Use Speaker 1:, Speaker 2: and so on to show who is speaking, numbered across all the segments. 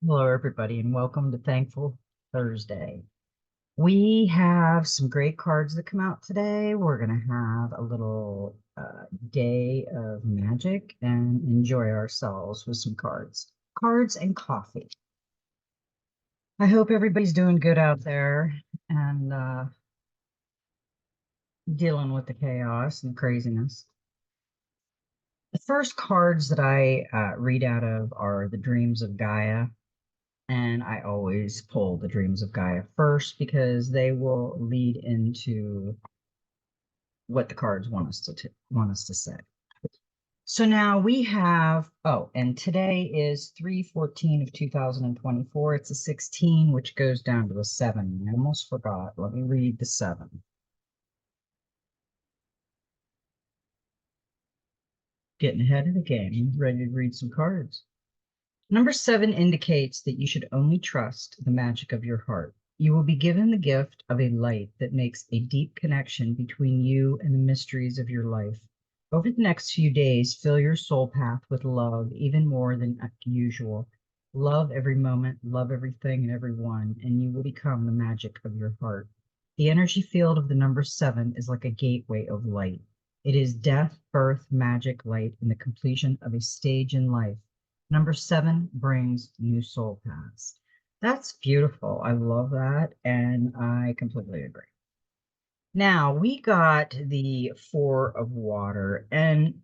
Speaker 1: Hello, everybody, and welcome to Thankful Thursday. We have some great cards that come out today. We're going to have a little day of magic and enjoy ourselves with some cards and coffee. I hope everybody's doing good out there and dealing with the chaos and craziness. The first cards that I read out of are the Dreams of Gaia. And I always pull the Dreams of Gaia first because they will lead into what the cards want us to say. So now we have, oh, and today is 3/14 of 2024. It's a 16, which goes down to a 7. I almost forgot. Let me read the 7. Getting ahead of the game, ready to read some cards. Number 7 indicates that you should only trust the magic of your heart. You will be given the gift of a light that makes a deep connection between you and the mysteries of your life. Over the next few days, fill your soul path with love, even more than usual. Love every moment, love everything and everyone, and you will become the magic of your heart. The energy field of the number 7 is like a gateway of light. It is death, birth, magic, light, and the completion of a stage in life. Number 7 brings new soul paths. That's beautiful. I love that. And I completely agree. Now we got the Four of Water. And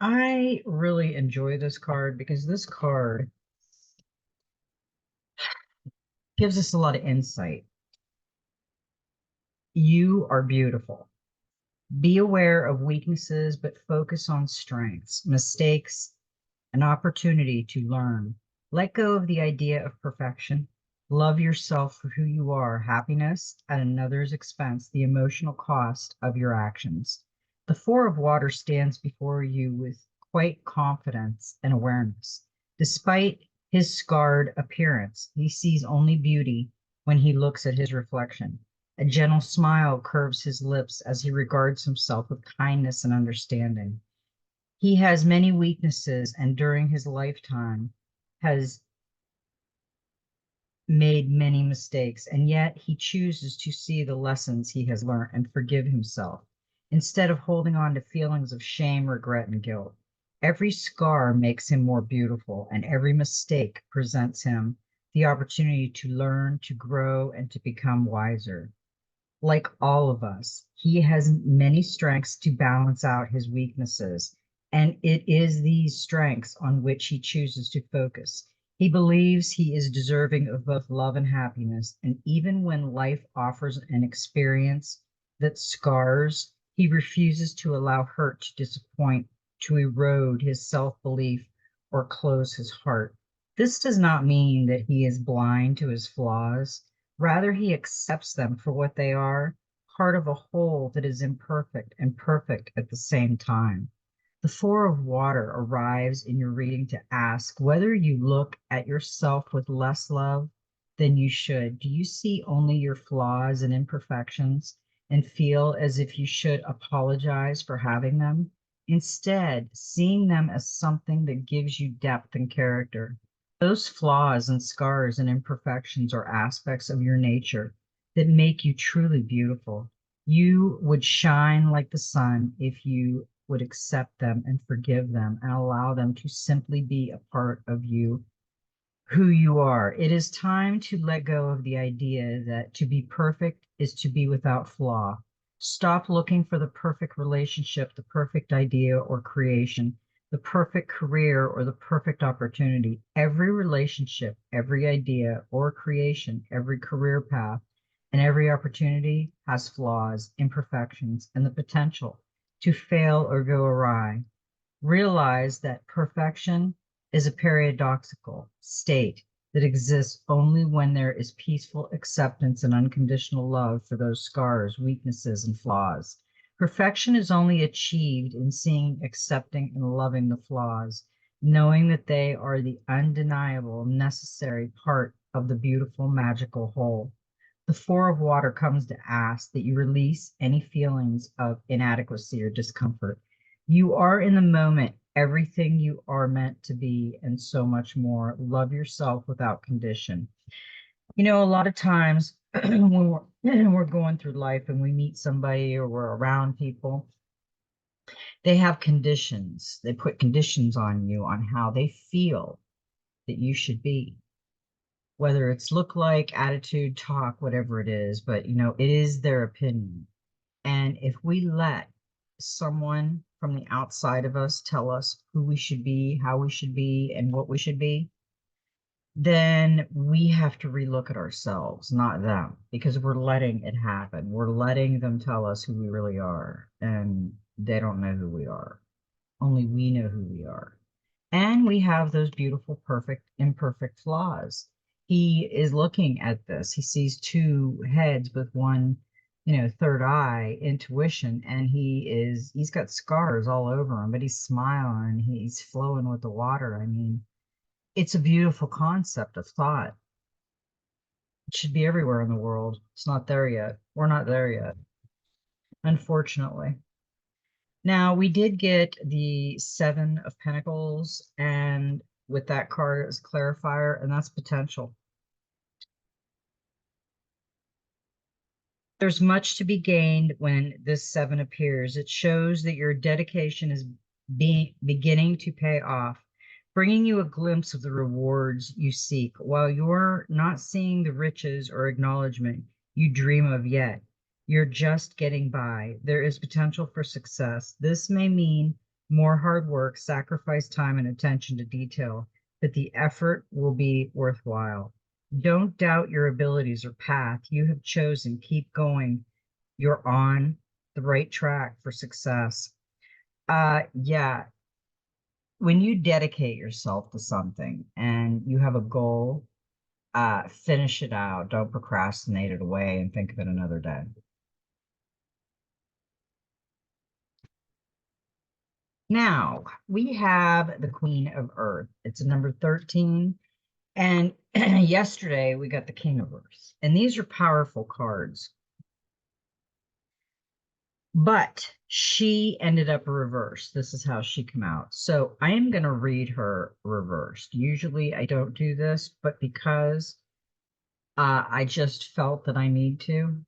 Speaker 1: I really enjoy this card because this card gives us a lot of insight. You are beautiful. Be aware of weaknesses, but focus on strengths, mistakes, an opportunity to learn. Let go of the idea of perfection. Love yourself for who you are. Happiness at another's expense, the emotional cost of your actions. The Four of Water stands before you with quite confidence and awareness. Despite his scarred appearance, he sees only beauty when he looks at his reflection. A gentle smile curves his lips as he regards himself with kindness and understanding. He has many weaknesses and during his lifetime has made many mistakes, and yet he chooses to see the lessons he has learned and forgive himself instead of holding on to feelings of shame, regret, and guilt. Every scar makes him more beautiful, and every mistake presents him the opportunity to learn, to grow, and to become wiser. Like all of us, he has many strengths to balance out his weaknesses, and it is these strengths on which he chooses to focus. He believes he is deserving of both love and happiness, and even when life offers an experience that scars, he refuses to allow hurt to disappoint, to erode his self-belief, or close his heart. This does not mean that he is blind to his flaws. Rather, he accepts them for what they are, part of a whole that is imperfect and perfect at the same time. The Four of Water arrives in your reading to ask whether you look at yourself with less love than you should. Do you see only your flaws and imperfections and feel as if you should apologize for having them? Instead, seeing them as something that gives you depth and character. Those flaws and scars and imperfections are aspects of your nature that make you truly beautiful. You would shine like the sun if you would accept them and forgive them and allow them to simply be a part of you, who you are. It is time to let go of the idea that to be perfect is to be without flaw. Stop looking for the perfect relationship, the perfect idea or creation, the perfect career or the perfect opportunity. Every relationship, every idea or creation, every career path, and every opportunity has flaws, imperfections, and the potential to fail or go awry. Realize that perfection is a paradoxical state that exists only when there is peaceful acceptance and unconditional love for those scars, weaknesses, and flaws. Perfection is only achieved in seeing, accepting, and loving the flaws, knowing that they are the undeniable, necessary part of the beautiful, magical whole. The Four of Water comes to ask that you release any feelings of inadequacy or discomfort. You are in the moment. everything you are meant to be, and so much more. Love yourself without condition. You know, a lot of times when we're going through life and we meet somebody or we're around people, they have conditions. They put conditions on you on how they feel that you should be, whether it's look like, attitude, talk, whatever it is, but you know, it is their opinion. And if we let someone from the outside of us tell us who we should be, how we should be, and what we should be, then we have to relook at ourselves, not them, because we're letting it happen. We're letting them tell us who we really are, and they don't know who we are. Only we know who we are. And we have those beautiful, perfect, imperfect flaws. He is looking at this. He sees two heads with one, third eye, intuition, and he's got scars all over him, but he's smiling, he's flowing with the water. I mean, it's a beautiful concept of thought. It should be everywhere in the world. It's not there yet. We're not there yet, unfortunately. Now, we did get the Seven of Pentacles, and with that card as clarifier, and that's potential. There's much to be gained when this seven appears. It shows that your dedication is beginning to pay off, bringing you a glimpse of the rewards you seek. While you're not seeing the riches or acknowledgement you dream of yet, you're just getting by. There is potential for success. This may mean more hard work, sacrifice, time, and attention to detail, but the effort will be worthwhile. Don't doubt your abilities or path you have chosen. Keep going. You're on the right track for success. Yeah, when you dedicate yourself to something and you have a goal, finish it out. Don't procrastinate it away and think of it another day. Now, we have the Queen of Earth. It's number 13. And yesterday we got the King of Earth. And these are powerful cards. But she ended up reversed. This is how she came out. So I am going to read her reversed. Usually I don't do this, but because I just felt that I need to.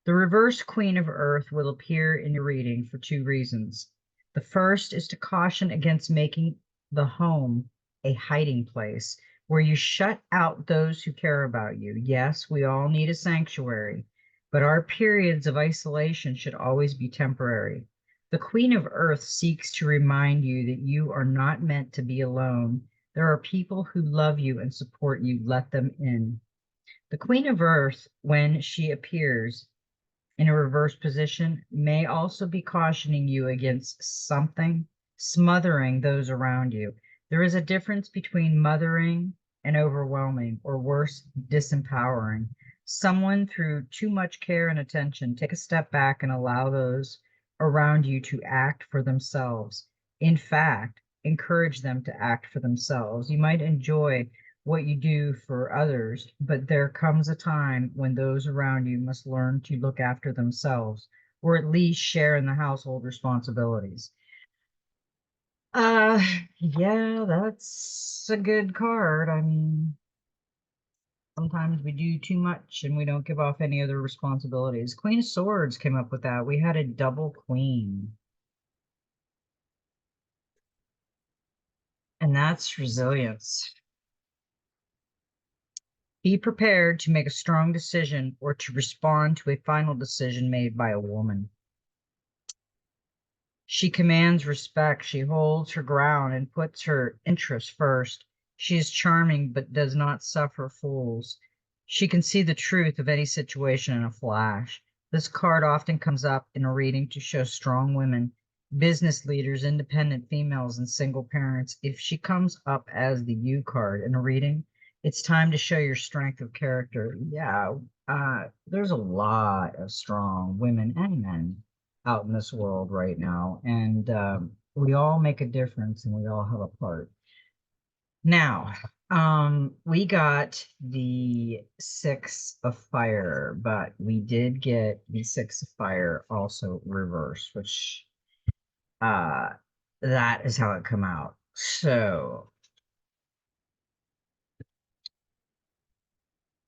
Speaker 1: The reversed Queen of Earth will appear in your reading for two reasons. The first is to caution against making the home a hiding place where you shut out those who care about you. Yes, we all need a sanctuary, but our periods of isolation should always be temporary. The Queen of Earth seeks to remind you that you are not meant to be alone. There are people who love you and support you. Let them in. The Queen of Earth, when she appears in a reverse position, may also be cautioning you against something smothering those around you. There is a difference between mothering and overwhelming, or worse, disempowering someone through too much care and attention. Take a step back and allow those around you to act for themselves. In fact, encourage them to act for themselves. You might enjoy what you do for others, but there comes a time when those around you must learn to look after themselves, or at least share in the household responsibilities. Uh, yeah, that's a good card. I mean, sometimes we do too much and we don't give off any other responsibilities. Queen of Swords came up with that. We had a double queen. And that's resilience. Be prepared to make a strong decision or to respond to a final decision made by a woman. She commands respect. She holds her ground and puts her interests first. She is charming but does not suffer fools. She can see the truth of any situation in a flash. This card often comes up in a reading to show strong women, business leaders, independent females, and single parents. If she comes up as the U card in a reading, it's time to show your strength of character. Yeah, there's a lot of strong women and men out in this world right now, and we all make a difference and we all have a part. Now, we got the Six of Fire, but we did get the Six of Fire also reversed, which that is how it come out. So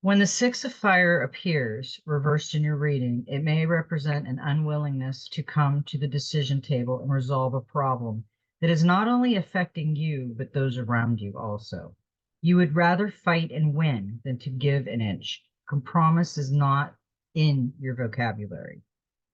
Speaker 1: when the Six of Fire appears reversed in your reading, it may represent an unwillingness to come to the decision table and resolve a problem that is not only affecting you, but those around you also. You would rather fight and win than to give an inch. Compromise is not in your vocabulary.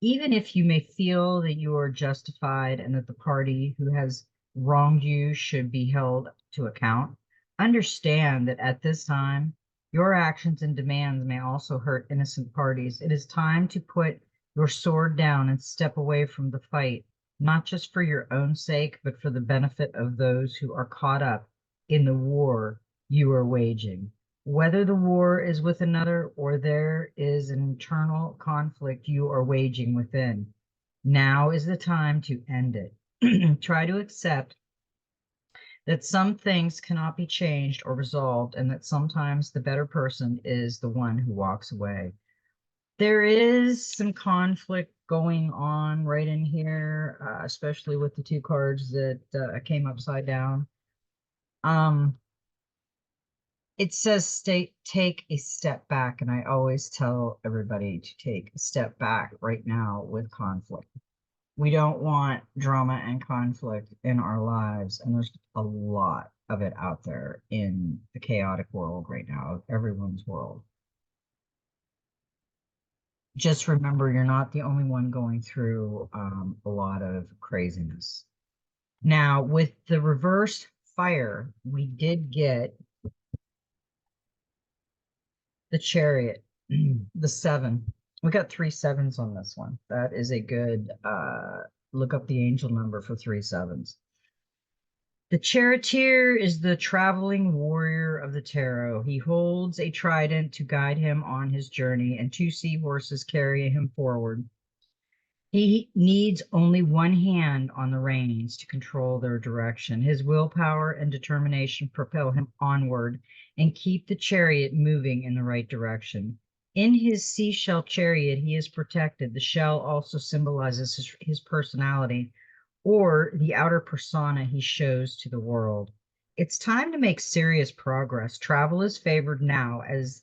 Speaker 1: Even if you may feel that you are justified and that the party who has wronged you should be held to account, understand that at this time, your actions and demands may also hurt innocent parties. It is time to put your sword down and step away from the fight, not just for your own sake, but for the benefit of those who are caught up in the war you are waging. Whether the war is with another or there is an internal conflict you are waging within, now is the time to end it. Try to accept that some things cannot be changed or resolved, and that sometimes the better person is the one who walks away. There is some conflict going on right in here, especially with the two cards that came upside down. It says take a step back, and I always tell everybody to take a step back right now with conflict. We don't want drama and conflict in our lives, and there's a lot of it out there in the chaotic world right now, everyone's world. Just remember, you're not the only one going through a lot of craziness. Now, with the reverse fire, we did get the Chariot, the 7. We got 3 sevens on this one. That is a good look up the angel number for 3 sevens. The charioteer is the traveling warrior of the tarot. He holds a trident to guide him on his journey, and 2 seahorses carry him forward. He needs only one hand on the reins to control their direction. His willpower and determination propel him onward and keep the chariot moving in the right direction. In his seashell chariot, he is protected. The shell also symbolizes his personality, or the outer persona he shows to the world. It's time to make serious progress. Travel is favored now as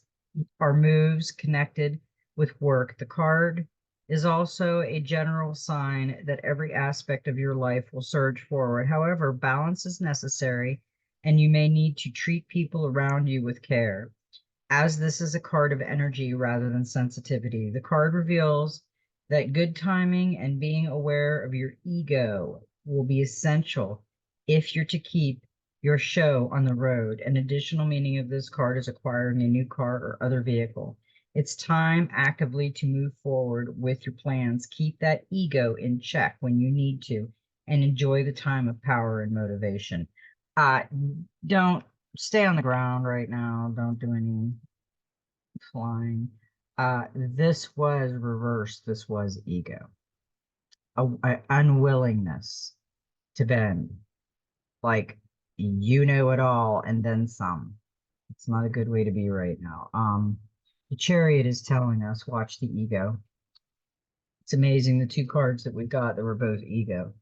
Speaker 1: our moves connected with work. The card is also a general sign that every aspect of your life will surge forward. However, balance is necessary, and you may need to treat people around you with care. As this is a card of energy rather than sensitivity, the card reveals that good timing and being aware of your ego will be essential if you're to keep your show on the road. An additional meaning of this card is acquiring a new car or other vehicle. It's time actively to move forward with your plans. Keep that ego in check when you need to, and enjoy the time of power and motivation. Don't stay on the ground right now. Don't do any flying. This was reversed. This was ego. A unwillingness to bend. Like, you know it all and then some. It's not a good way to be right now. The Chariot is telling us, watch the ego. It's amazing the 2 cards that we got that were both ego.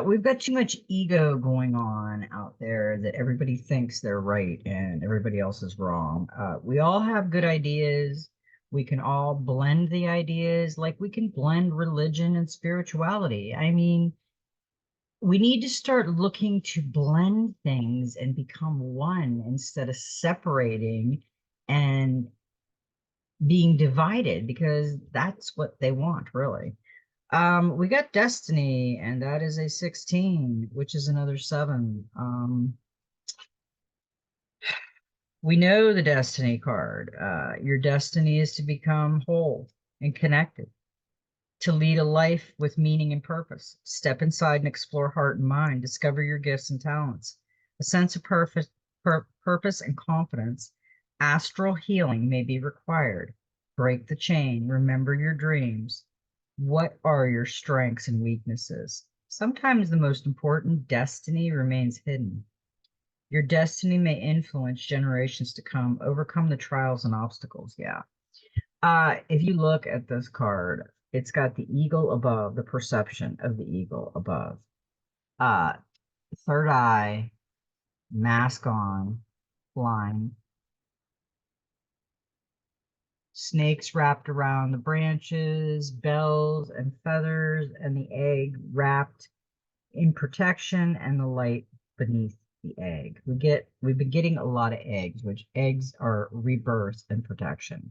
Speaker 1: We've got too much ego going on out there that everybody thinks they're right and everybody else is wrong. We all have good ideas. We can all blend the ideas, like we can blend religion and spirituality. I mean, we need to start looking to blend things and become one instead of separating and being divided, because that's what they want, really. We got Destiny, and that is a 16, which is another 7. We know the Destiny card. Your destiny is to become whole and connected, to lead a life with meaning and purpose. Step inside and explore heart and mind. Discover your gifts and talents. A sense of purpose and confidence. Astral healing may be required. Break the chain. Remember your dreams. What are your strengths and weaknesses? Sometimes the most important destiny remains hidden. Your destiny may influence generations to come, overcome the trials and obstacles. Yeah. If you look at this card, it's got the eagle above, the perception of the eagle above. Uh, third eye, mask on, flying. Snakes wrapped around the branches, bells and feathers, and the egg wrapped in protection and the light beneath the egg. We've been getting a lot of eggs, which eggs are rebirth and protection.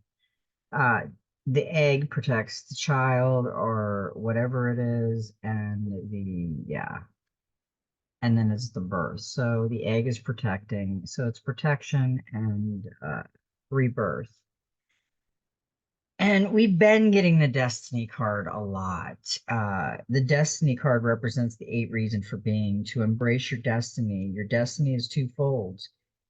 Speaker 1: Uh, the egg protects the child or whatever it is, and and then it's the birth. So the egg is protecting, so it's protection and rebirth. And we've been getting the Destiny card a lot. The Destiny card represents the 8 reasons for being, to embrace your destiny. Your destiny is twofold.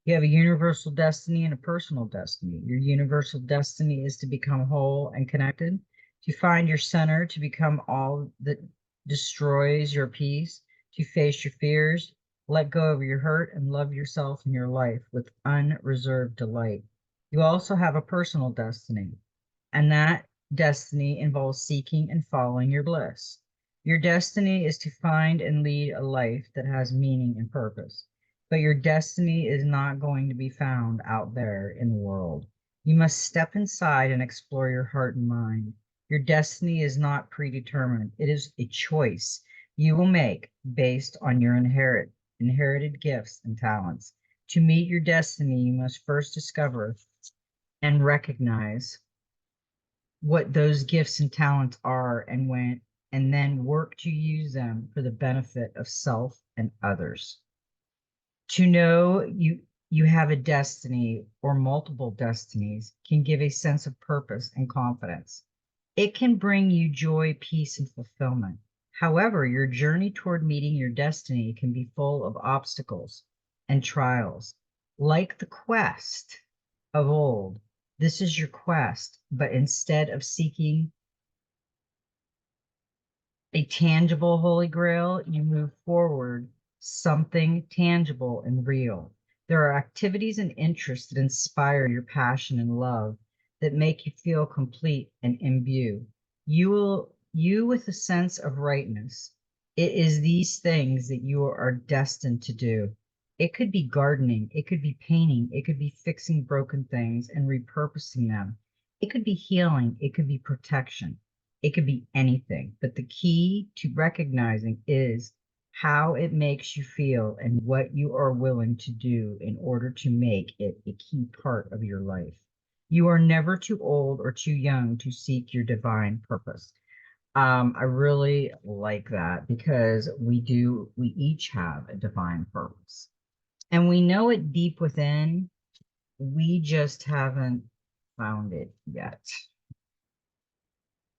Speaker 1: You have a universal destiny and a personal destiny. Your universal destiny is to become whole and connected, to find your center, to become all that destroys your peace, to face your fears, let go of your hurt, and love yourself and your life with unreserved delight. You also have a personal destiny, and that destiny involves seeking and following your bliss. Your destiny is to find and lead a life that has meaning and purpose. But your destiny is not going to be found out there in the world. You must step inside and explore your heart and mind. Your destiny is not predetermined, it is a choice you will make based on your inherited gifts and talents. To meet your destiny, you must first discover and recognize what those gifts and talents are, and then work to use them for the benefit of self and others. To know you have a destiny or multiple destinies can give a sense of purpose and confidence. It can bring you joy, peace, and fulfillment. However, your journey toward meeting your destiny can be full of obstacles and trials. Like the quest of old, this is your quest, but instead of seeking a tangible holy grail, you move forward something tangible and real. There are activities and interests that inspire your passion and love, that make you feel complete and imbue. You with a sense of rightness. It is these things that you are destined to do. It could be gardening, it could be painting, it could be fixing broken things and repurposing them. It could be healing, it could be protection. It could be anything, but the key to recognizing is how it makes you feel and what you are willing to do in order to make it a key part of your life. You are never too old or too young to seek your divine purpose. I really like that because we each have a divine purpose and we know it deep within. We just haven't found it yet.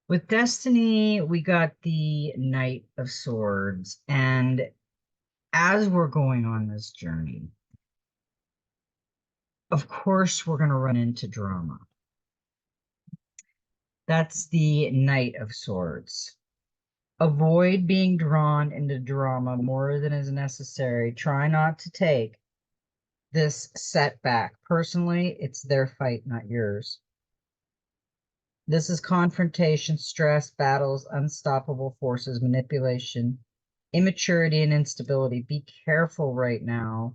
Speaker 1: With Destiny, we got the Knight of Swords. And as we're going on this journey, of course, we're going to run into drama. That's the Knight of Swords. Avoid being drawn into drama more than is necessary. Try not to take this setback personally. It's their fight, not yours. This is confrontation, stress, battles, unstoppable forces, manipulation, immaturity, and instability. Be careful right now.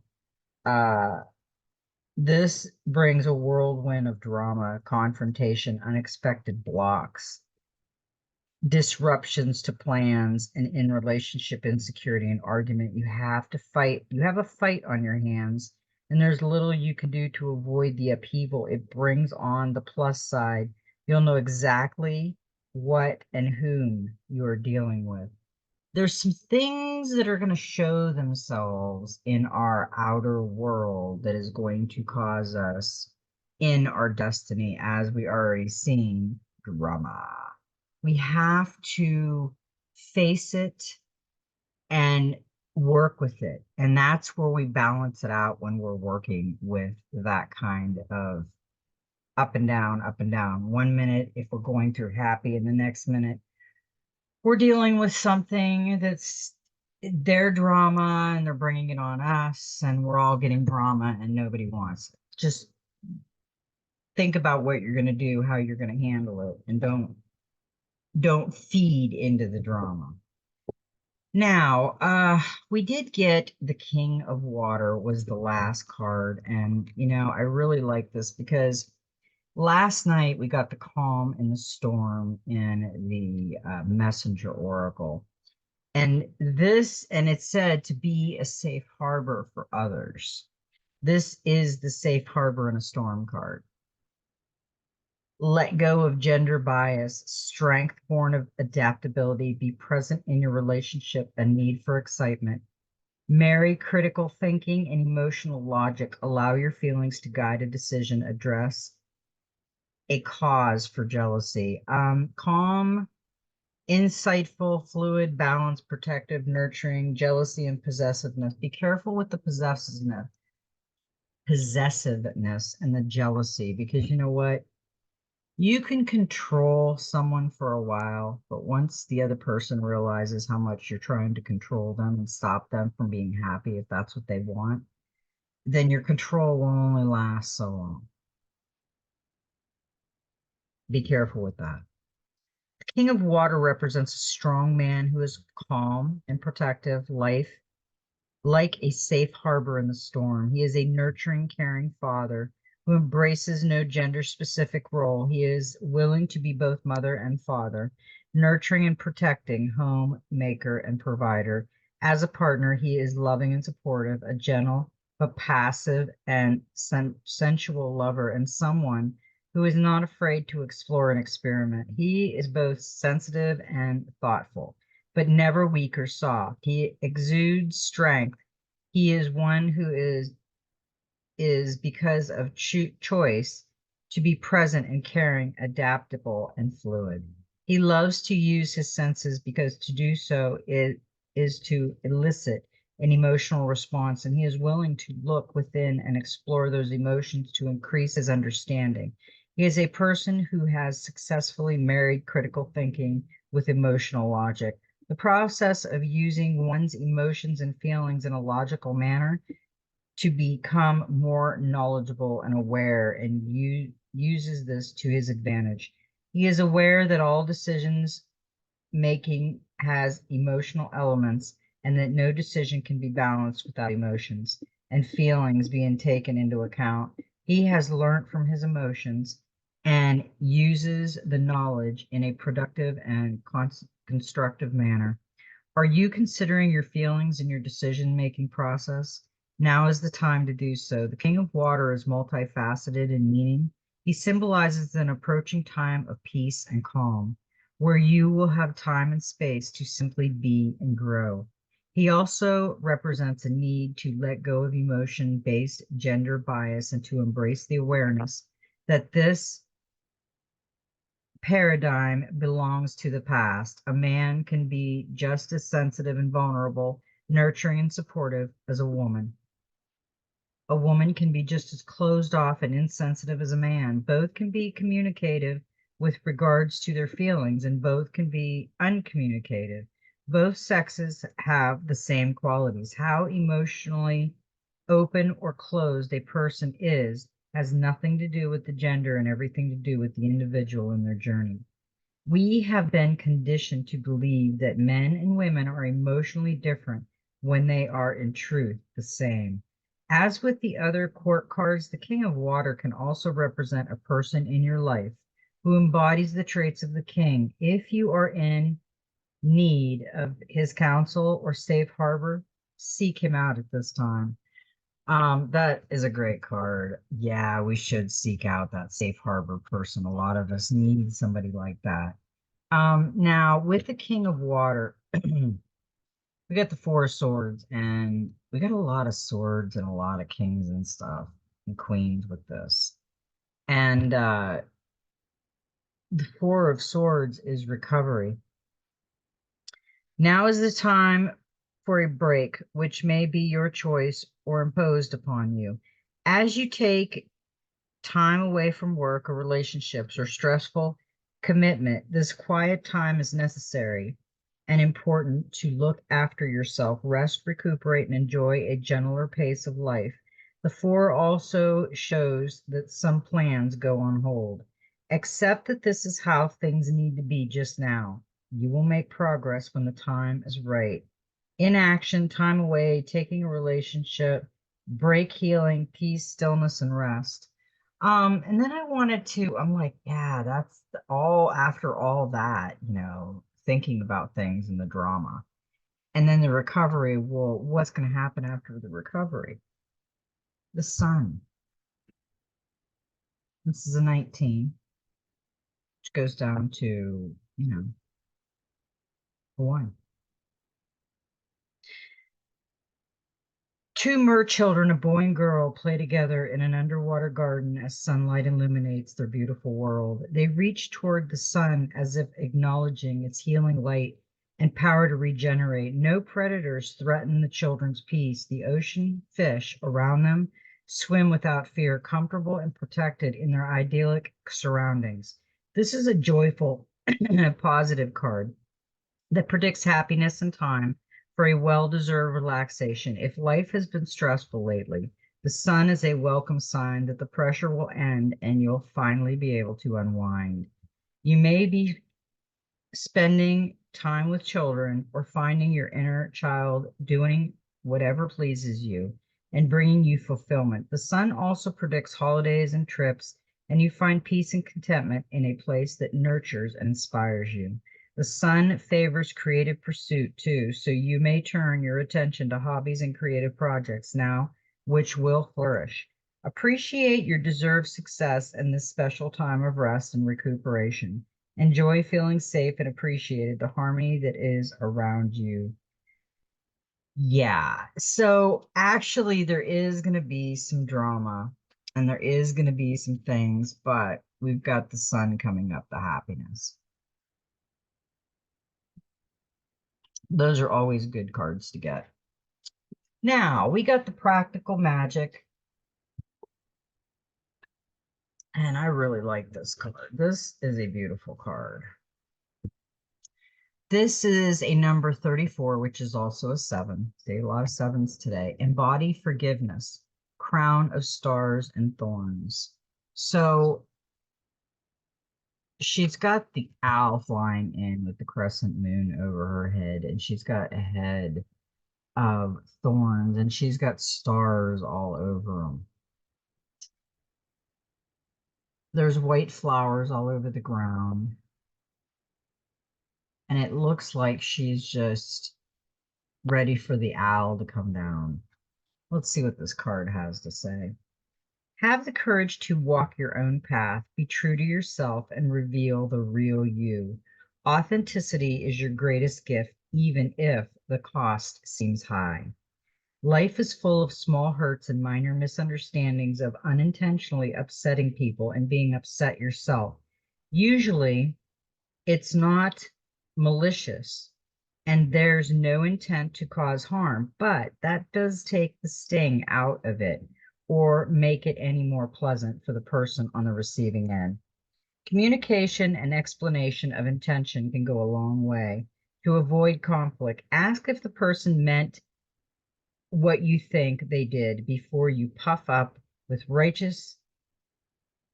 Speaker 1: This brings a whirlwind of drama, confrontation, unexpected blocks, disruptions to plans, and in relationship insecurity and argument. You have to fight. You have a fight on your hands, and there's little you can do to avoid the upheaval it brings. On the plus side, you'll know exactly what and whom you are dealing with. There's some things that are going to show themselves in our outer world that is going to cause us in our destiny, as we already seen drama. We have to face it and work with it. And that's where we balance it out when we're working with that kind of up and down, up and down. 1 minute, if we're going through happy, and the next minute, we're dealing with something that's their drama and they're bringing it on us, and we're all getting drama and nobody wants it. Just think about what you're going to do, how you're going to handle it, and don't feed into the drama. Now, we did get the King of Water was the last card, and I really like this because last night we got the calm in the storm in the Messenger Oracle, and it said to be a safe harbor for others. This is the safe harbor in a storm card. Let go of gender bias, strength born of adaptability, be present in your relationship, a need for excitement. Marry critical thinking and emotional logic. Allow your feelings to guide a decision. Address a cause for jealousy. Calm, insightful, fluid, balanced, protective, nurturing, jealousy, and possessiveness. Be careful with the possessiveness and the jealousy, because you know what? You can control someone for a while, but once the other person realizes how much you're trying to control them and stop them from being happy if that's what they want, then your control will only last so long. Be careful with that. The King of Water represents a strong man who is calm and protective, life like a safe harbor in the storm. He is a nurturing, caring father who embraces no gender specific role. He is willing to be both mother and father, nurturing and protecting, homemaker and provider. As a partner, he is loving and supportive, a gentle but passive and sensual lover, and someone who is not afraid to explore and experiment. He is both sensitive and thoughtful, but never weak or soft. He exudes strength. He is one who is because of choice to be present and caring, adaptable and fluid. He loves to use his senses because to do so is to elicit an emotional response, and he is willing to look within and explore those emotions to increase his understanding. He is a person who has successfully married critical thinking with emotional logic. The process of using one's emotions and feelings in a logical manner to become more knowledgeable and aware, and uses this to his advantage. He is aware that all decisions making has emotional elements, and that no decision can be balanced without emotions and feelings being taken into account. He has learned from his emotions and uses the knowledge in a productive and constructive manner. Are you considering your feelings in your decision-making process? Now is the time to do so. The King of Water is multifaceted in meaning. He symbolizes an approaching time of peace and calm, where you will have time and space to simply be and grow. He also represents a need to let go of emotion-based gender bias and to embrace the awareness that this paradigm belongs to the past. A man can be just as sensitive and vulnerable, nurturing and supportive as a woman. A woman can be just as closed off and insensitive as a man. Both can be communicative with regards to their feelings, and both can be uncommunicative. Both sexes have the same qualities. How emotionally open or closed a person is has nothing to do with the gender and everything to do with the individual in their journey. We have been conditioned to believe that men and women are emotionally different when they are in truth the same. As with the other court cards, the King of Water can also represent a person in your life who embodies the traits of the king. If you are in need of his counsel or safe harbor, seek him out at this time. That is a great card. Yeah, we should seek out that safe harbor person. A lot of us need somebody like that. Now with the King of Water, we got the Four of Swords, and we got a lot of swords and a lot of kings and stuff and queens with this. And the Four of Swords is recovery. Now is the time for a break, which may be your choice or imposed upon you. As you take time away from work or relationships or stressful commitment, this quiet time is necessary and important to look after yourself, rest, recuperate, and enjoy a gentler pace of life. The four also shows that some plans go on hold. Accept that this is how things need to be just now. You will make progress when the time is right. inaction, time away, taking a relationship, break, healing, peace, stillness, and rest. And then I'm like, yeah, that's all after all that, thinking about things and the drama. And then the recovery, well, what's going to happen after the recovery? The sun. This is a 19, which goes down to, a 1. Two mer children, a boy and girl, play together in an underwater garden as sunlight illuminates their beautiful world. They reach toward the sun as if acknowledging its healing light and power to regenerate. No predators threaten the children's peace. The ocean fish around them swim without fear, comfortable and protected in their idyllic surroundings. This is a joyful, positive card that predicts happiness and time for a well-deserved relaxation. If life has been stressful lately, the sun is a welcome sign that the pressure will end and you'll finally be able to unwind. You may be spending time with children or finding your inner child doing whatever pleases you and bringing you fulfillment. The sun also predicts holidays and trips, and you find peace and contentment in a place that nurtures and inspires you. The sun favors creative pursuit too, so you may turn your attention to hobbies and creative projects now, which will flourish. Appreciate your deserved success in this special time of rest and recuperation. Enjoy feeling safe and appreciated the harmony that is around you. Yeah. So actually, there is going to be some drama and there is going to be some things, but we've got the sun coming up, the happiness. Those are always good cards to get. Now, we got the practical magic. And I really like this card. This is a beautiful card. This is a number 34, which is also a 7. See a lot of 7s today. Embody forgiveness, crown of stars and thorns. So she's got the owl flying in with the crescent moon over her head, and she's got a head of thorns, and she's got stars all over them. There's white flowers all over the ground. And it looks like she's just ready for the owl to come down. Let's see what this card has to say. Have the courage to walk your own path, be true to yourself, and reveal the real you. Authenticity is your greatest gift, even if the cost seems high. Life is full of small hurts and minor misunderstandings of unintentionally upsetting people and being upset yourself. Usually, it's not malicious and there's no intent to cause harm, but that does take the sting out of it or make it any more pleasant for the person on the receiving end. Communication and explanation of intention can go a long way. To avoid conflict, ask if the person meant what you think they did before you puff up with righteous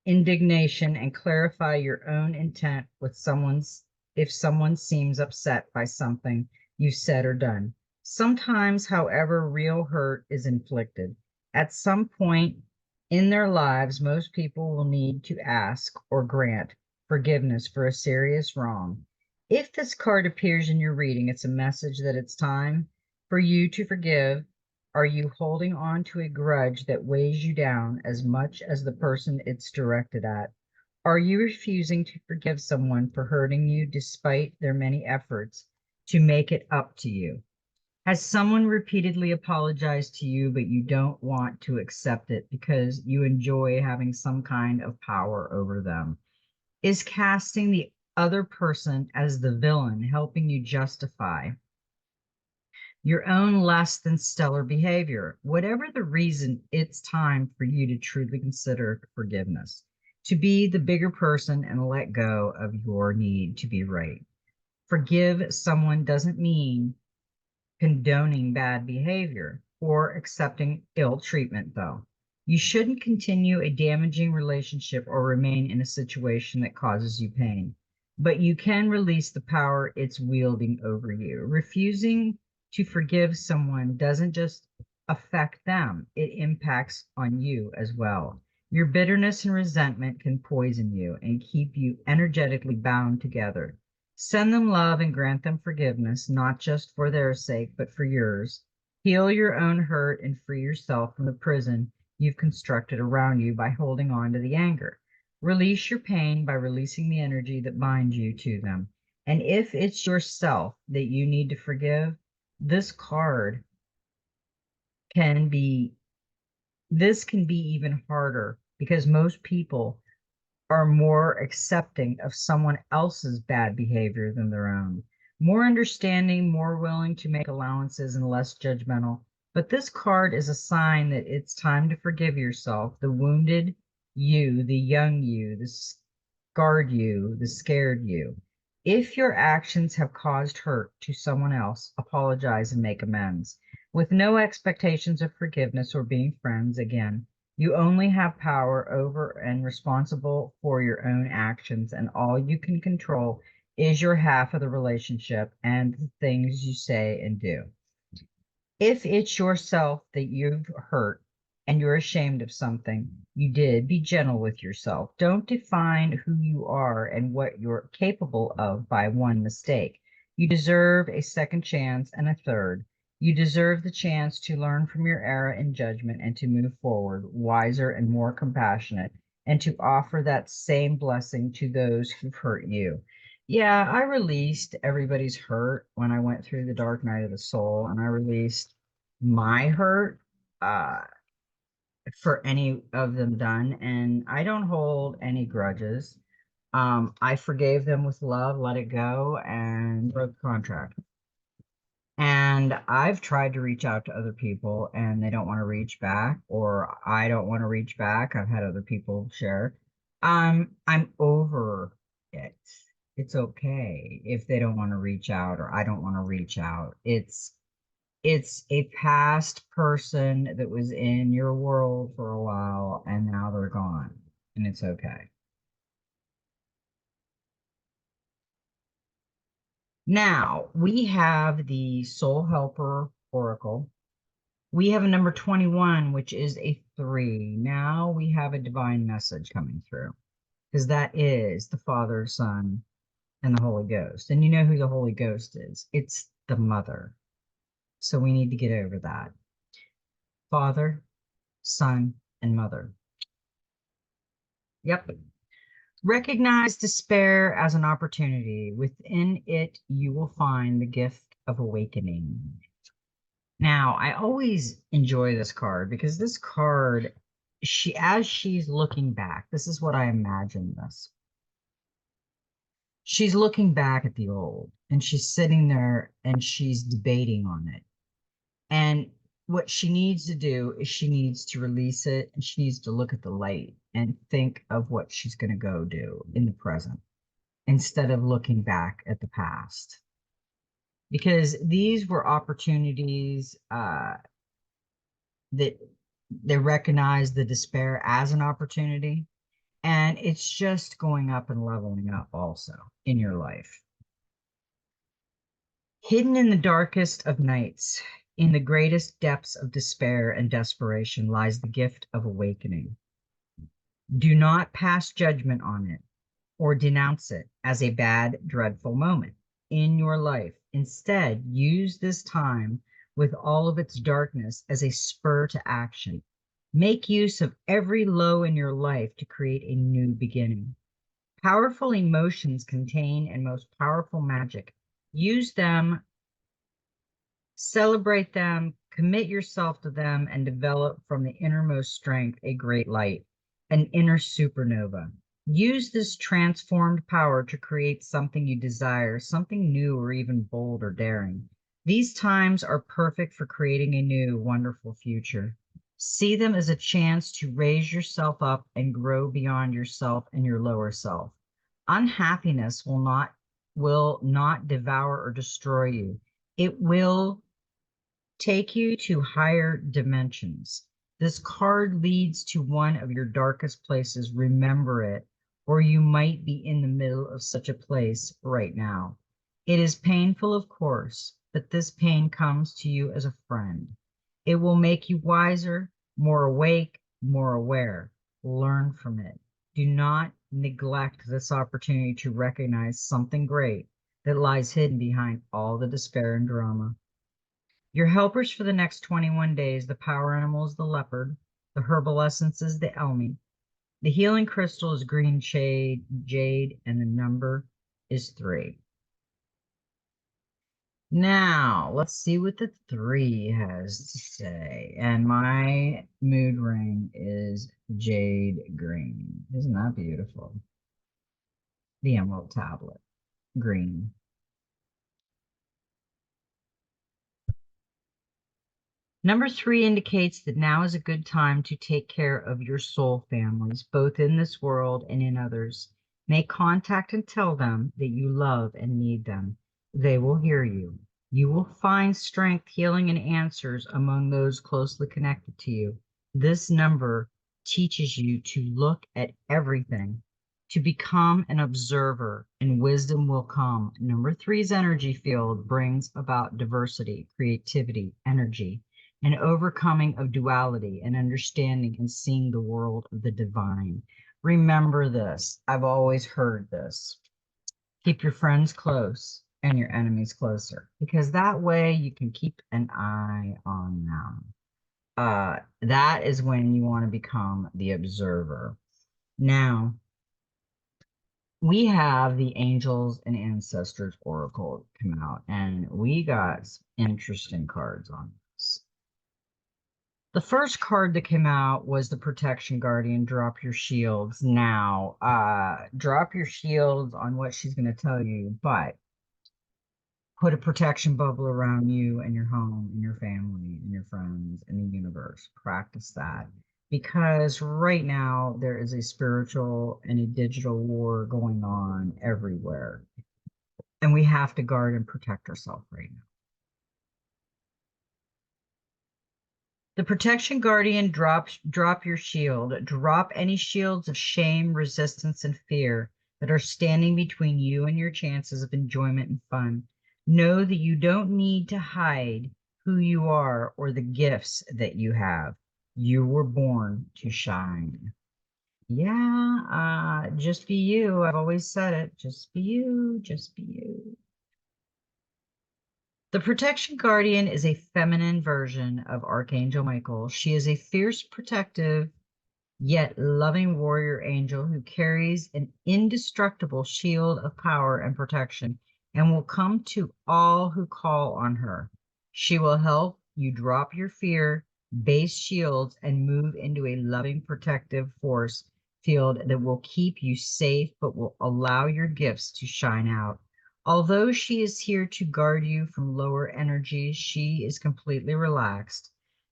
Speaker 1: indignation, and clarify your own intent with someone's if someone seems upset by something you said or done. Sometimes, however, real hurt is inflicted. At some point in their lives, most people will need to ask or grant forgiveness for a serious wrong. If this card appears in your reading, it's a message that it's time for you to forgive. Are you holding on to a grudge that weighs you down as much as the person it's directed at? Are you refusing to forgive someone for hurting you despite their many efforts to make it up to you? Has someone repeatedly apologized to you, but you don't want to accept it because you enjoy having some kind of power over them? Is casting the other person as the villain helping you justify your own less than stellar behavior? Whatever the reason, it's time for you to truly consider forgiveness, to be the bigger person and let go of your need to be right. Forgive someone doesn't mean condoning bad behavior or accepting ill treatment, though. You shouldn't continue a damaging relationship or remain in a situation that causes you pain, but you can release the power it's wielding over you. Refusing To forgive someone doesn't just affect them, it impacts on you as well. Your bitterness and resentment can poison you and keep you energetically bound together. Send them love and grant them forgiveness, not just for their sake, but for yours. Heal your own hurt and free yourself from the prison you've constructed around you by holding on to the anger. Release your pain by releasing the energy that binds you to them. And if it's yourself that you need to forgive, this card can be, this can be even harder because most people are more accepting of someone else's bad behavior than their own, more understanding, more willing to make allowances, and less judgmental. But this card is a sign that it's time to forgive yourself, the wounded you, the young you, the scarred you, the scared you. If your actions have caused hurt to someone else, apologize and make amends. With no expectations of forgiveness or being friends again, you only have power over and responsible for your own actions, and all you can control is your half of the relationship and the things you say and do. If it's yourself that you've hurt and you're ashamed of something you did, be gentle with yourself. Don't define who you are and what you're capable of by one mistake. You deserve a second chance and a third. You deserve the chance to learn from your error in judgment and to move forward, wiser and more compassionate, and to offer that same blessing to those who've hurt you. Yeah, I released everybody's hurt when I went through the dark night of the soul, and I released my hurt uh, for any of them done, and I don't hold any grudges. I forgave them with love, let it go, and broke the contract. And I've tried to reach out to other people and they don't want to reach back, or I don't want to reach back. I've had other people share. I'm over it. It's okay if they don't want to reach out or I don't want to reach out. It's a past person that was in your world for a while and now they're gone, and it's okay. Now we have the Soul Helper Oracle. We have a number 21, which is a 3. Now we have a divine message coming through because that is the Father, Son, and the Holy Ghost. And you know who the Holy Ghost is? It's the Mother. So we need to get over that. Father, Son, and Mother. Yep. Recognize despair as an opportunity. Within it, you will find the gift of awakening. Now, I always enjoy this card because this card, as she's looking back, this is what I imagine this. She's looking back at the old and she's sitting there and she's debating on it. And what she needs to do is she needs to release it and she needs to look at the light and think of what she's going to go do in the present instead of looking back at the past. Because these were opportunities that they recognize the despair as an opportunity. And it's just going up and leveling up also in your life. Hidden in the darkest of nights, in the greatest depths of despair and desperation, lies the gift of awakening. Do not pass judgment on it or denounce it as a bad, dreadful moment in your life. Instead, use this time with all of its darkness as a spur to action. Make use of every low in your life to create a new beginning. Powerful emotions contain and most powerful magic. Use them, celebrate them, commit yourself to them, and develop from the innermost strength a great light, an inner supernova. Use this transformed power to create something you desire, something new or even bold or daring. These times are perfect for creating a new, wonderful future. See them as a chance to raise yourself up and grow beyond yourself and your lower self. Unhappiness will not devour or destroy you. It will take you to higher dimensions. This card leads to one of your darkest places. Remember it, or you might be in the middle of such a place right now. It is painful, of course, but this pain comes to you as a friend. It will make you wiser, more awake, more aware. Learn from it. Do not neglect this opportunity to recognize something great that lies hidden behind all the despair and drama. Your helpers for the next 21 days, the power animal is the leopard, the herbal essence is the elmi, the healing crystal is green jade, and the number is 3. Now, let's see what the 3 has to say. And my mood ring is jade green. Isn't that beautiful? The emerald tablet, green. Number 3 indicates that now is a good time to take care of your soul families, both in this world and in others. Make contact and tell them that you love and need them. They will hear you. You will find strength, healing, and answers among those closely connected to you. This number teaches you to look at everything, to become an observer, and wisdom will come. Number 3's energy field brings about diversity, creativity, energy, an overcoming of duality and understanding and seeing the world of the divine. Remember this. I've always heard this. Keep your friends close and your enemies closer, because that way you can keep an eye on them. That is when you want to become the observer. Now, we have the Angels and Ancestors Oracle come out, and we got some interesting cards on this. The first card that came out was the Protection Guardian, Drop Your Shields. Now, drop your shields on what she's going to tell you, but put a protection bubble around you and your home and your family and your friends and the universe. Practice that, because right now there is a spiritual and a digital war going on everywhere, and we have to guard and protect ourselves right now. The Protection Guardian, drop your shield. Drop any shields of shame, resistance, and fear that are standing between you and your chances of enjoyment and fun. Know that you don't need to hide who you are or the gifts that you have. You were born to shine. Yeah, just be you. I've always said it. Just be you. Just be you. The Protection Guardian is a feminine version of Archangel Michael. She is a fierce, protective, yet loving warrior angel who carries an indestructible shield of power and protection and will come to all who call on her. She will help you drop your fear, base shields, and move into a loving, protective force field that will keep you safe but will allow your gifts to shine out. Although she is here to guard you from lower energies, she is completely relaxed,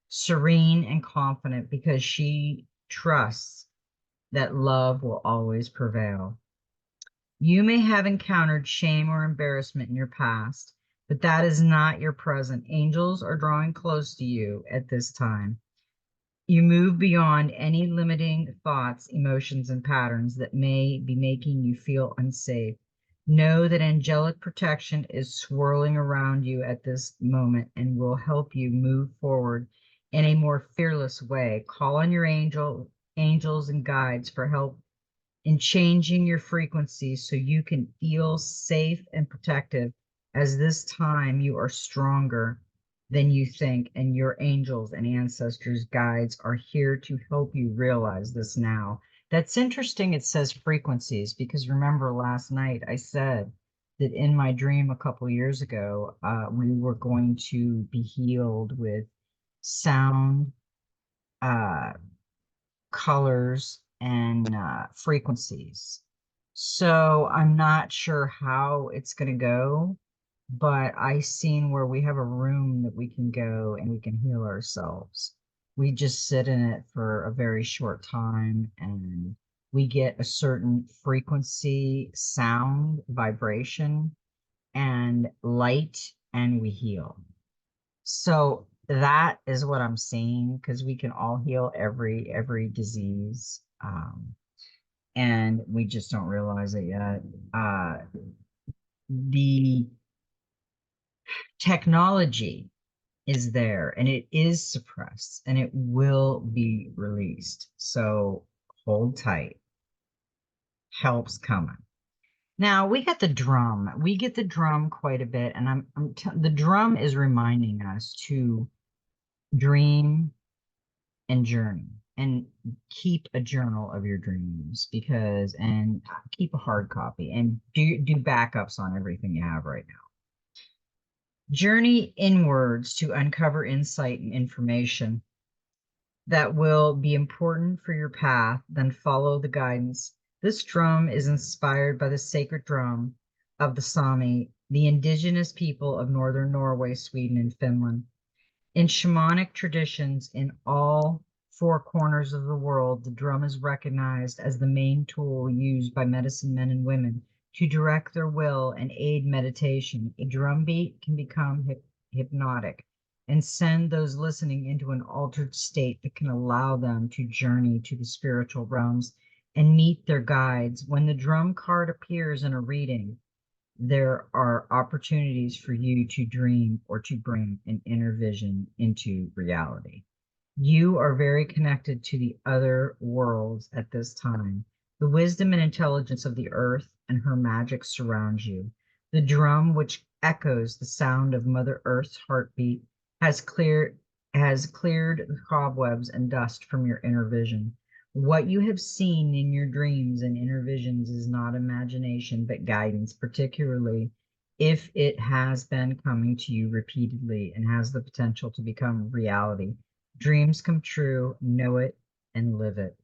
Speaker 1: serene, and confident because she trusts that love will always prevail. You may have encountered shame or embarrassment in your past, but that is not your present. Angels are drawing close to you at this time. You move beyond any limiting thoughts, emotions, and patterns that may be making you feel unsafe. Know that angelic protection is swirling around you at this moment and will help you move forward in a more fearless way. Call on your angels and guides for help in changing your frequency so you can feel safe and protective, as this time you are stronger than you think, and your angels and ancestors guides are here to help you realize this now. That's interesting. It says frequencies, because remember last night I said that in my dream a couple years ago, we were going to be healed with sound, colors, and frequencies. So I'm not sure how it's going to go, but I seen where we have a room that we can go and we can heal ourselves. We just sit in it for a very short time and we get a certain frequency, sound, vibration, and light, and we heal. So that is what I'm seeing, because we can all heal every disease, and we just don't realize it yet. The Technology is there and it is suppressed and it will be released. So hold tight. Help's coming. Now we got the drum. We get the drum quite a bit, and the drum is reminding us to dream and journey and keep a journal of your dreams and keep a hard copy and do backups on everything you have right now. Journey inwards to uncover insight and information that will be important for your path, then follow the guidance. This drum is inspired by the sacred drum of the Sami, the indigenous people of northern Norway, Sweden, and Finland. In shamanic traditions in all four corners of the world, the drum is recognized as the main tool used by medicine men and women to direct their will and aid meditation. A drum beat can become hypnotic and send those listening into an altered state that can allow them to journey to the spiritual realms and meet their guides. When the drum card appears in a reading, there are opportunities for you to dream or to bring an inner vision into reality. You are very connected to the other worlds at this time. The wisdom and intelligence of the earth and her magic surrounds you. The drum, which echoes the sound of Mother Earth's heartbeat, has cleared the cobwebs and dust from your inner vision. What you have seen in your dreams and inner visions is not imagination, but guidance, particularly if it has been coming to you repeatedly and has the potential to become reality. Dreams come true, know it and live it.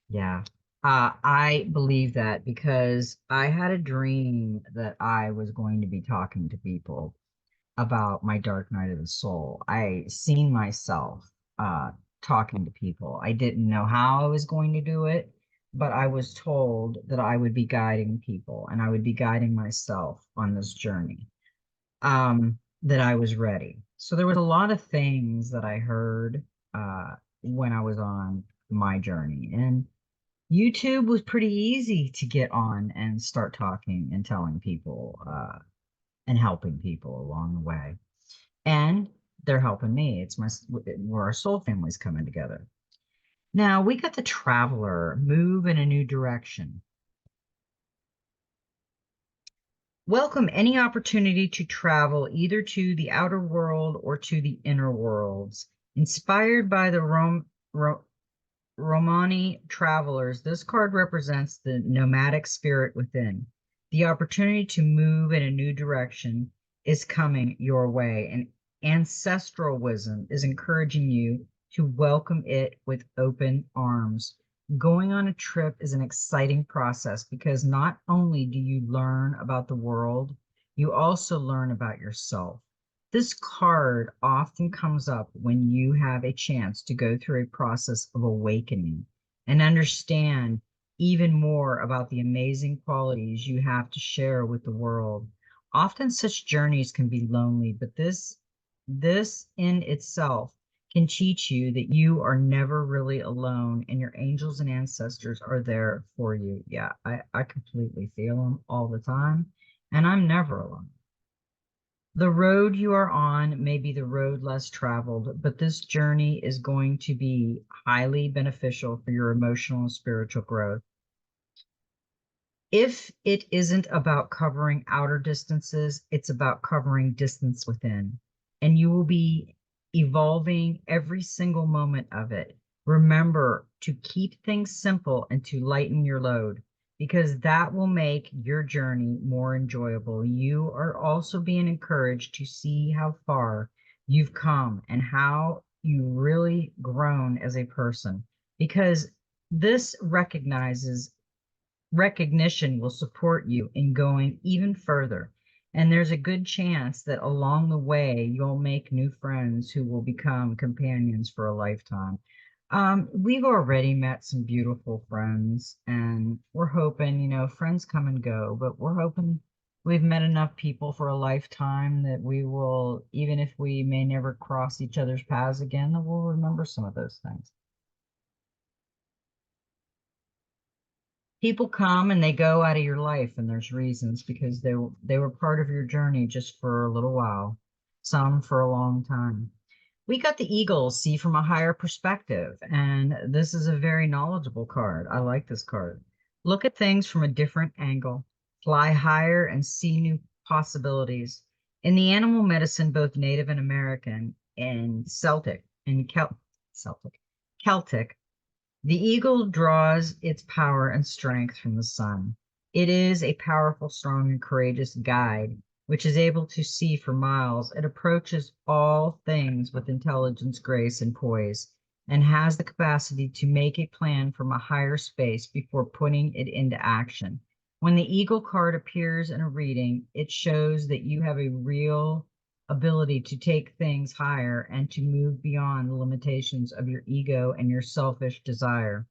Speaker 1: Yeah. I believe that because I had a dream that I was going to be talking to people about my dark night of the soul. I seen myself talking to people. I didn't know how I was going to do it, but I was told that I would be guiding people and I would be guiding myself on this journey. That I was ready. So there was a lot of things that I heard when I was on my journey, and YouTube was pretty easy to get on and start talking and telling people and helping people along the way. And they're helping me. It's where our soul family's coming together. Now we got the traveler, move in a new direction. Welcome any opportunity to travel either to the outer world or to the inner worlds. Inspired by the Romani travelers, this card represents the nomadic spirit within. The opportunity to move in a new direction is coming your way, and ancestral wisdom is encouraging you to welcome it with open arms. Going on a trip is an exciting process because not only do you learn about the world, you also learn about yourself. This card often comes up when you have a chance to go through a process of awakening and understand even more about the amazing qualities you have to share with the world. Often such journeys can be lonely, but this in itself can teach you that you are never really alone and your angels and ancestors are there for you. Yeah, I completely feel them all the time, and I'm never alone. The road you are on may be the road less traveled, but this journey is going to be highly beneficial for your emotional and spiritual growth. If it isn't about covering outer distances, it's about covering distance within, and you will be evolving every single moment of it. Remember to keep things simple and to lighten your load, because that will make your journey more enjoyable. You are also being encouraged to see how far you've come and how you really grown as a person, because this recognition will support you in going even further. And there's a good chance that along the way, you'll make new friends who will become companions for a lifetime. We've already met some beautiful friends, and we're hoping, friends come and go, but we're hoping we've met enough people for a lifetime that we will, even if we may never cross each other's paths again, that we'll remember some of those things. People come and they go out of your life, and there's reasons because they were part of your journey just for a little while. some for a long time. We got the eagle, see from a higher perspective, and this is a very knowledgeable card. I like this card. Look at things from a different angle, fly higher and see new possibilities. In the animal medicine, both Native and American and Celtic, the eagle draws its power and strength from the sun. It is a powerful, strong, and courageous guide which is able to see for miles. It approaches all things with intelligence, grace, and poise, and has the capacity to make a plan from a higher space before putting it into action. When the eagle card appears in a reading, it shows that you have a real ability to take things higher and to move beyond the limitations of your ego and your selfish desire.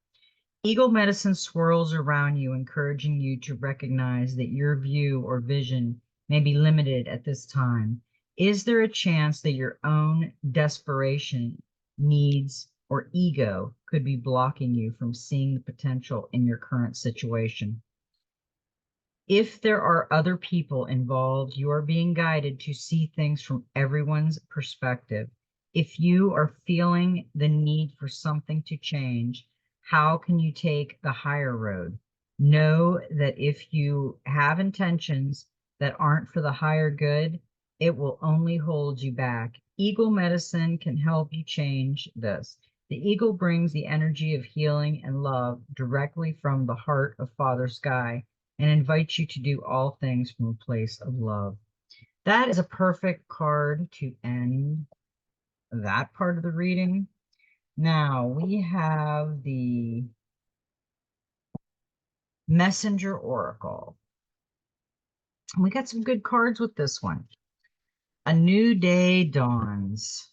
Speaker 1: Eagle medicine swirls around you, encouraging you to recognize that your view or vision may be limited at this time. Is there a chance that your own desperation, needs, or ego could be blocking you from seeing the potential in your current situation? If there are other people involved, you are being guided to see things from everyone's perspective. If you are feeling the need for something to change, how can you take the higher road? Know that if you have intentions that aren't for the higher good, it will only hold you back. Eagle medicine can help you change this. The eagle brings the energy of healing and love directly from the heart of Father Sky and invites you to do all things from a place of love. That is a perfect card to end that part of the reading. Now we have the Messenger Oracle. We got some good cards with this one. A new day dawns.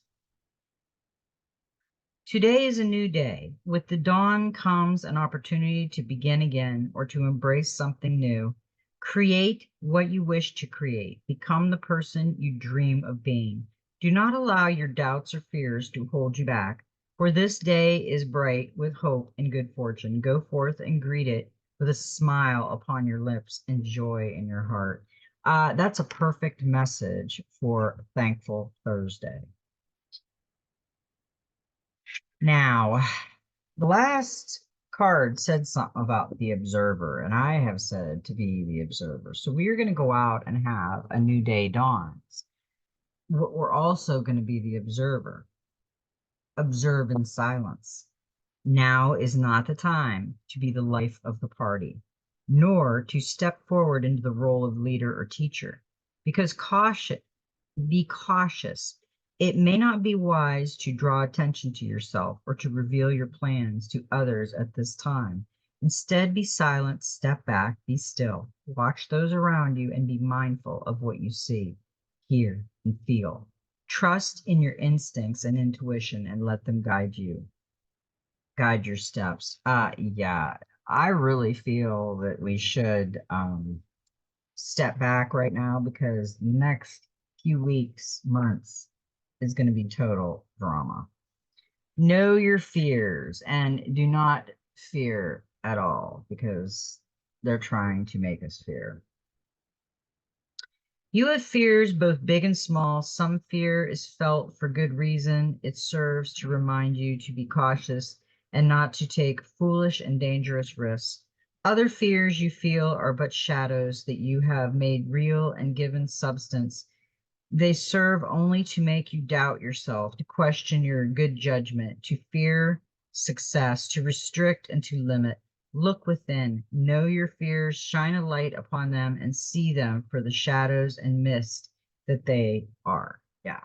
Speaker 1: Today is a new day. With the dawn comes an opportunity to begin again or to embrace something new. Create what you wish to create. Become the person you dream of being. Do not allow your doubts or fears to hold you back, for this day is bright with hope and good fortune. Go forth and greet it with a smile upon your lips and joy in your heart. That's a perfect message for Thankful Thursday. Now, the last card said something about the observer, and I have said to be the observer. So we are going to go out and have a new day dawns. We're also going to be the observer. Observe in silence. Now is not the time to be the life of the party, nor to step forward into the role of leader or teacher, because be cautious. It may not be wise to draw attention to yourself or to reveal your plans to others at this time. Instead, be silent, step back, be still. Watch those around you and be mindful of what you see, hear, and feel. Trust in your instincts and intuition and let them guide your steps. Yeah, I really feel that we should step back right now because the next few weeks, months is going to be total drama. Know your fears and do not fear at all because they're trying to make us fear. You have fears both big and small. Some fear is felt for good reason. It serves to remind you to be cautious and not to take foolish and dangerous risks. Other fears you feel are but shadows that you have made real and given substance. They serve only to make you doubt yourself, to question your good judgment, to fear success, to restrict and to limit. Look within, know your fears, shine a light upon them, and see them for the shadows and mist that they are. Yeah.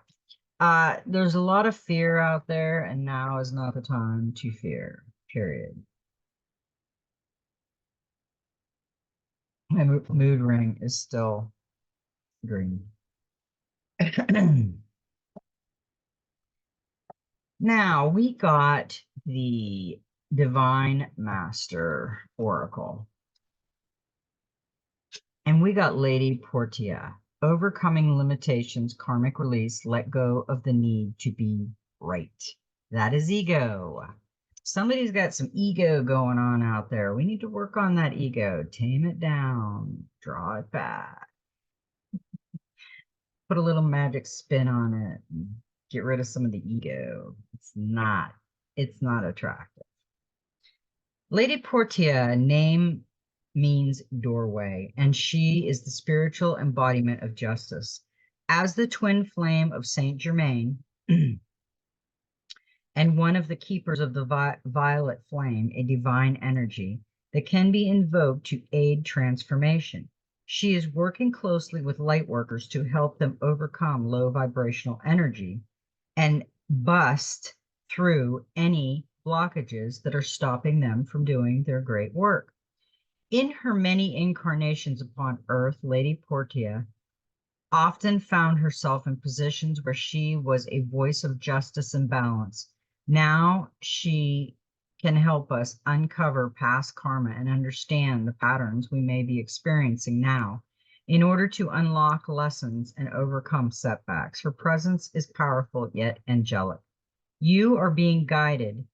Speaker 1: There's a lot of fear out there, and now is not the time to fear, period. My mood ring is still green. Now we got the Divine Master Oracle. And we got Lady Portia. Overcoming limitations, karmic release, let go of the need to be right. That is ego. Somebody's got some ego going on out there. We need to work on that ego, tame it down, draw it back. put a little magic spin on it and get rid of some of the ego. It's not attractive. Lady Portia name means doorway, and she is the spiritual embodiment of justice. As the twin flame of Saint Germain and one of the keepers of the violet flame, a divine energy that can be invoked to aid transformation. She is working closely with light workers to help them overcome low vibrational energy and bust through any blockages that are stopping them from doing their great work. In her many incarnations upon earth, Lady Portia often found herself in positions where she was a voice of justice and balance. Now she can help us uncover past karma and understand the patterns we may be experiencing now in order to unlock lessons and overcome setbacks. Her presence is powerful yet angelic. You are being guided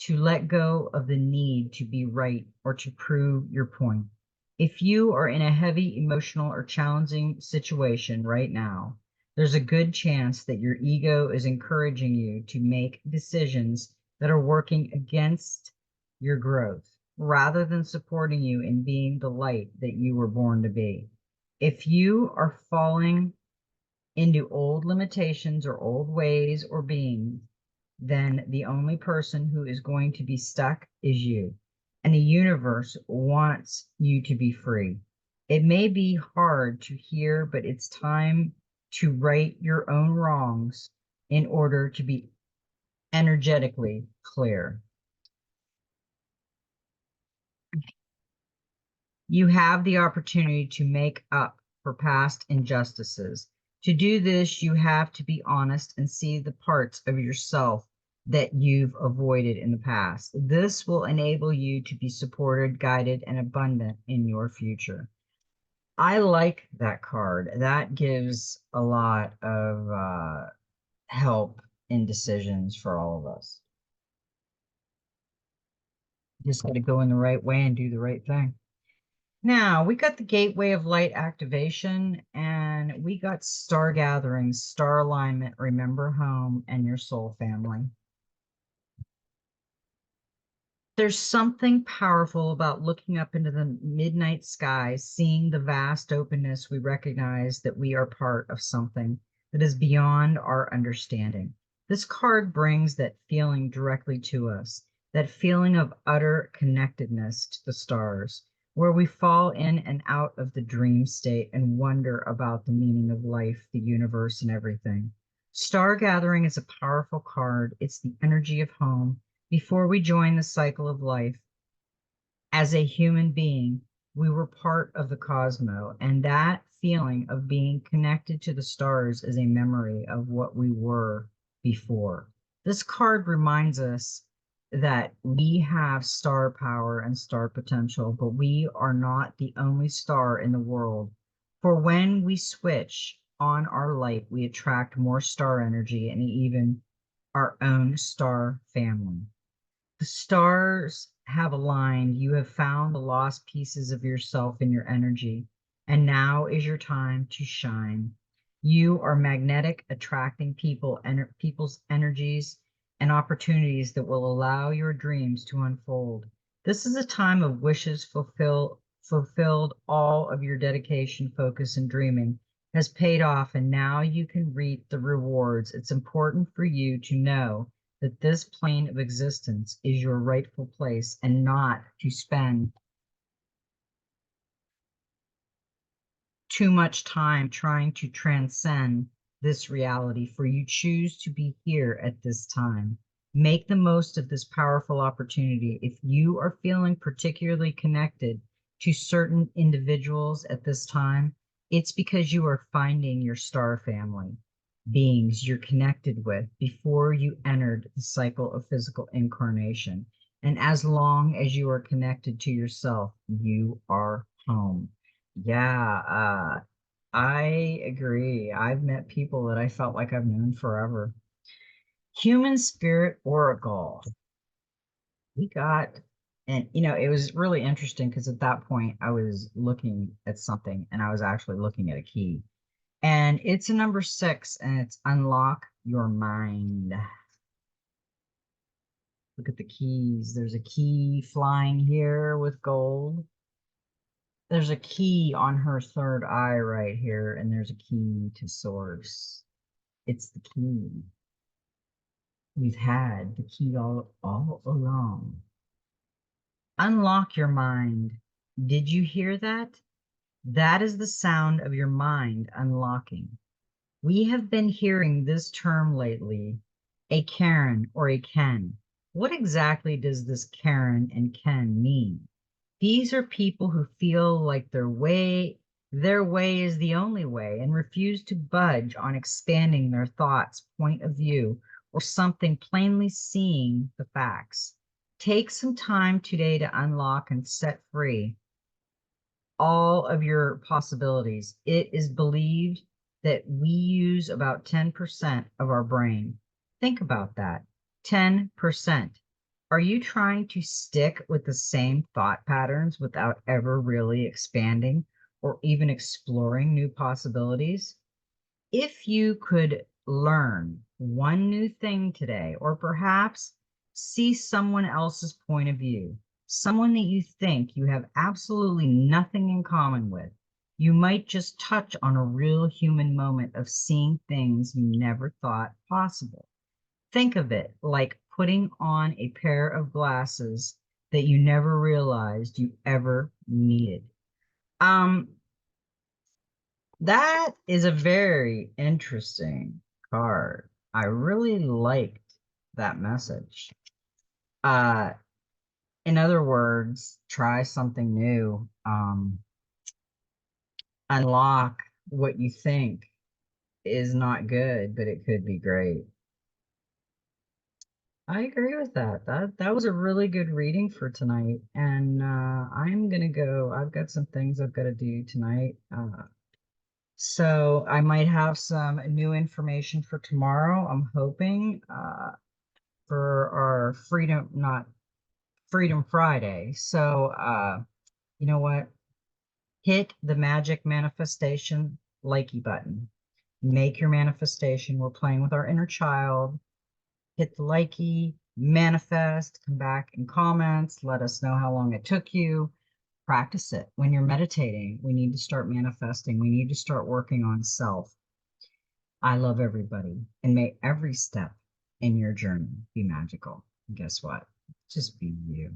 Speaker 1: to let go of the need to be right or to prove your point. If you are in a heavy emotional or challenging situation right now, there's a good chance that your ego is encouraging you to make decisions that are working against your growth rather than supporting you in being the light that you were born to be. If you are falling into old limitations or old ways or beings, then the only person who is going to be stuck is you. And the universe wants you to be free. It may be hard to hear, but it's time to right your own wrongs in order to be energetically clear. You have the opportunity to make up for past injustices. To do this, you have to be honest and see the parts of yourself that you've avoided in the past. This will enable you to be supported, guided, and abundant in your future. I like that card. That gives a lot of help in decisions for all of us. Just got to go in the right way and do the right thing. Now, we got the gateway of light activation, and we got star gatherings, star alignment, remember home, and your soul family. There's something powerful about looking up into the midnight sky, seeing the vast openness. We recognize that we are part of something that is beyond our understanding. This card brings that feeling directly to us, that feeling of utter connectedness to the stars, where we fall in and out of the dream state and wonder about the meaning of life, the universe, and everything. Star gathering is a powerful card. It's the energy of home. Before we joined the cycle of life, as a human being, we were part of the cosmos, and that feeling of being connected to the stars is a memory of what we were before. This card reminds us that we have star power and star potential, but we are not the only star in the world. For when we switch on our light, we attract more star energy and even our own star family. The stars have aligned. You have found the lost pieces of yourself and your energy, and now is your time to shine. You are magnetic, attracting people's energies and opportunities that will allow your dreams to unfold. This is a time of wishes fulfilled. All of your dedication, focus, and dreaming has paid off, and now you can reap the rewards. It's important for you to know that this plane of existence is your rightful place and not to spend too much time trying to transcend this reality, for you choose to be here at this time. Make the most of this powerful opportunity. If you are feeling particularly connected to certain individuals at this time, it's because you are finding your star family beings you're connected with before you entered the cycle of physical incarnation. And as long as you are connected to yourself, you are home. Yeah, I agree. I've met people that I felt like I've known forever. Human spirit oracle. We got, and it was really interesting because at that point I was looking at something and I was actually looking at a key. And it's a number 6, and it's unlock your mind. Look at the keys. There's a key flying here with gold. There's a key on her third eye right here, and there's a key to source. It's the key. We've had the key all along. Unlock your mind. Did you hear that? That is the sound of your mind unlocking. We have been hearing this term lately, a Karen or a Ken. What exactly does this Karen and Ken mean? These are people who feel like their way is the only way and refuse to budge on expanding their thoughts, point of view, or something plainly seeing the facts. Take some time today to unlock and set free all of your possibilities. It is believed that we use about 10% of our brain. Think about that. 10%. Are you trying to stick with the same thought patterns without ever really expanding or even exploring new possibilities? If you could learn one new thing today, or perhaps see someone else's point of view, someone that you think you have absolutely nothing in common with, you might just touch on a real human moment of seeing things you never thought possible. Think of it like putting on a pair of glasses that you never realized you ever needed. Um, that is a very interesting card. I really liked that message. Uh, in other words, try something new. Unlock what you think is not good, but it could be great. I agree with that. That was a really good reading for tonight. And I'm gonna go. I've got some things I've got to do tonight. So I might have some new information for tomorrow. I'm hoping for our Freedom, not Freedom Friday. So you know what? Hit the magic manifestation likey button. Make your manifestation. We're playing with our inner child. Hit the likey, manifest, come back in comments, let us know how long it took you. Practice it. When you're meditating, we need to start manifesting. We need to start working on self. I love everybody, and may every step in your journey be magical. And guess what? Just be you.